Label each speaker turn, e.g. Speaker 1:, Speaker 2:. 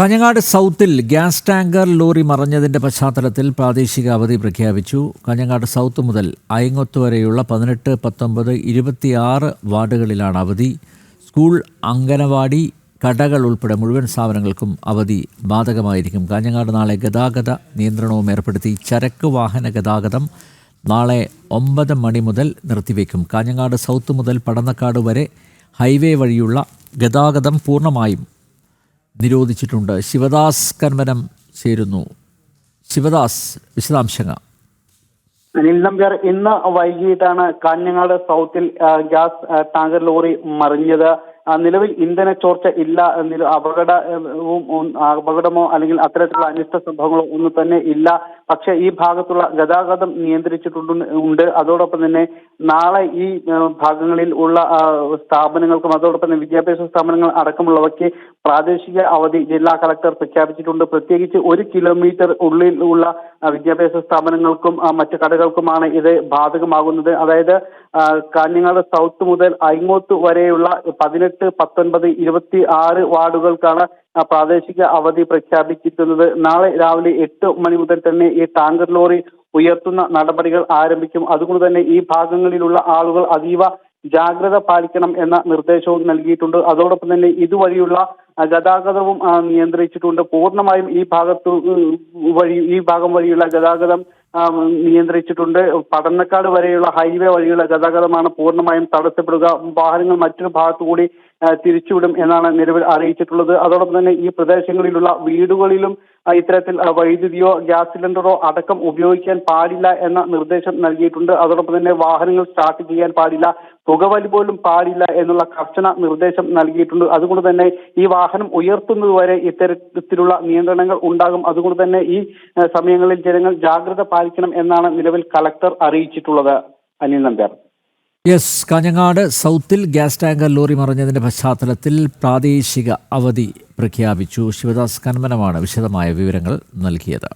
Speaker 1: കാഞ്ഞങ്ങാട് സൗത്തിൽ gas tanker lorry മറിഞ്ഞതിന്റെ പശ്ചാത്തലത്തിൽ പ്രാദേശിക അവധി പ്രഖ്യാപിച്ചു. കാഞ്ഞങ്ങാട് സൗത്ത് മുതൽ അയങ്ങൊത്ത് വരെയുള്ള 18, 19, 26 വാർഡുകളിലാണ് അവധി. സ്കൂൾ, അംഗനവാടി, കടകൾ ഉൾപ്പെടെ മുഴുവൻ സ്ഥാപനങ്ങൾക്കും അവധി ബാധകമായിരിക്കും. കാഞ്ഞങ്ങാട് നാളെ ഗതാഗത നിയന്ത്രണവും ഏർപ്പെടുത്തി. ചരക്ക് വാഹന ഗതാഗതം നാളെ 9 മണി മുതൽ നിർത്തിവെക്കും. കാഞ്ഞങ്ങാട് സൗത്ത് മുതൽ പടന്നക്കാട് വരെ ഹൈവേ വഴിയുള്ള ഗതാഗതം പൂർണ്ണമായും നിരോധിച്ചിട്ടുണ്ട്. ശിവദാസ് കന്മനം ചേരുന്നു. ശിവദാസ്, വിശദാംശങ്ങൾ.
Speaker 2: അനിൽ നമ്പ്യാർ, ഇന്ന് വൈകിട്ടാണ് കാഞ്ഞങ്ങാട് സൗത്തിൽ ഗ്യാസ് ടാങ്കർ ലോറി മറിഞ്ഞത്. നിലവിൽ ഇന്ധന ചോർച്ച ഇല്ല, അപകടമോ അല്ലെങ്കിൽ അത്തരത്തിലുള്ള അനിഷ്ട സംഭവങ്ങളോ ഒന്നും തന്നെ ഇല്ല. പക്ഷേ ഈ ഭാഗത്തുള്ള ഗതാഗതം നിയന്ത്രിച്ചിട്ടുണ്ട്. അതോടൊപ്പം തന്നെ നാളെ ഈ ഭാഗങ്ങളിൽ ഉള്ള സ്ഥാപനങ്ങൾക്കും അതോടൊപ്പം തന്നെ വിദ്യാഭ്യാസ സ്ഥാപനങ്ങൾ അടക്കമുള്ളവയ്ക്ക് പ്രാദേശിക അവധി ജില്ലാ കളക്ടർ പ്രഖ്യാപിച്ചിട്ടുണ്ട്. പ്രത്യേകിച്ച് 1 കിലോമീറ്റർ ഉള്ളിൽ ഉള്ള വിദ്യാഭ്യാസ സ്ഥാപനങ്ങൾക്കും മറ്റു കടകൾക്കുമാണ് ഇത് ബാധകമാകുന്നത്. അതായത് കാഞ്ഞങ്ങാട് സൗത്ത് മുതൽ അയങ്ങോത്ത് വരെയുള്ള 18, 19, 26 വാർഡുകൾക്കാണ് പ്രാദേശിക അവധി പ്രഖ്യാപിച്ചിരിക്കുന്നത്. നാളെ രാവിലെ 8 മണി മുതൽ തന്നെ ഈ ടാങ്കർ ലോറി ഉയർത്തുന്ന നടപടികൾ ആരംഭിക്കും. അതുകൊണ്ട് തന്നെ ഈ ഭാഗങ്ങളിലുള്ള ആളുകൾ അതീവ ജാഗ്രത പാലിക്കണം എന്ന നിർദ്ദേശവും നൽകിയിട്ടുണ്ട്. അതോടൊപ്പം തന്നെ ഇതുവഴിയുള്ള ഗതാഗതവും നിയന്ത്രിച്ചിട്ടുണ്ട്. പൂർണ്ണമായും ഈ ഭാഗം വഴിയുള്ള ഗതാഗതം നിയന്ത്രിച്ചിട്ടുണ്ട്. പടന്നക്കാട് വരെയുള്ള ഹൈവേ വഴിയുള്ള ഗതാഗതമാണ് പൂർണ്ണമായും തടസ്സപ്പെടുക. വാഹനങ്ങൾ മറ്റൊരു ഭാഗത്തുകൂടി തിരിച്ചുവിടും എന്നാണ് നിലവിൽ അറിയിച്ചിട്ടുള്ളത്. അതോടൊപ്പം തന്നെ ഈ പ്രദേശങ്ങളിലുള്ള വീടുകളിലും ഇത്തരത്തിൽ വൈദ്യുതിയോ ഗ്യാസ് സിലിണ്ടറോ അടക്കം ഉപയോഗിക്കാൻ പാടില്ല എന്ന നിർദ്ദേശം നൽകിയിട്ടുണ്ട്. അതോടൊപ്പം തന്നെ വാഹനങ്ങൾ സ്റ്റാർട്ട് ചെയ്യാൻ പാടില്ല, പുകവലി പോലും പാടില്ല എന്നുള്ള കർശന നിർദ്ദേശം നൽകിയിട്ടുണ്ട്. അതുകൊണ്ട് തന്നെ ഈ വാഹനം ഉയർത്തുന്നതുവരെ ഇത്തരത്തിലുള്ള നിയന്ത്രണങ്ങൾ ഉണ്ടാകും. അതുകൊണ്ട് തന്നെ ഈ സമയങ്ങളിൽ ജനങ്ങൾ ജാഗ്രത പാലിക്കണം എന്നാണ് നിലവിൽ കളക്ടർ അറിയിച്ചിട്ടുള്ളത്. അനിൽ നമ്പ്യാർ.
Speaker 1: കാഞ്ഞങ്ങാട് സൗത്തിൽ ഗ്യാസ് ടാങ്കർ ലോറി മറിഞ്ഞതിന്റെ പശ്ചാത്തലത്തിൽ പ്രാദേശിക അവധി പ്രഖ്യാപിച്ചു. ശിവദാസ് കന്മനമാണ് വിശദമായ വിവരങ്ങൾ നൽകിയത്.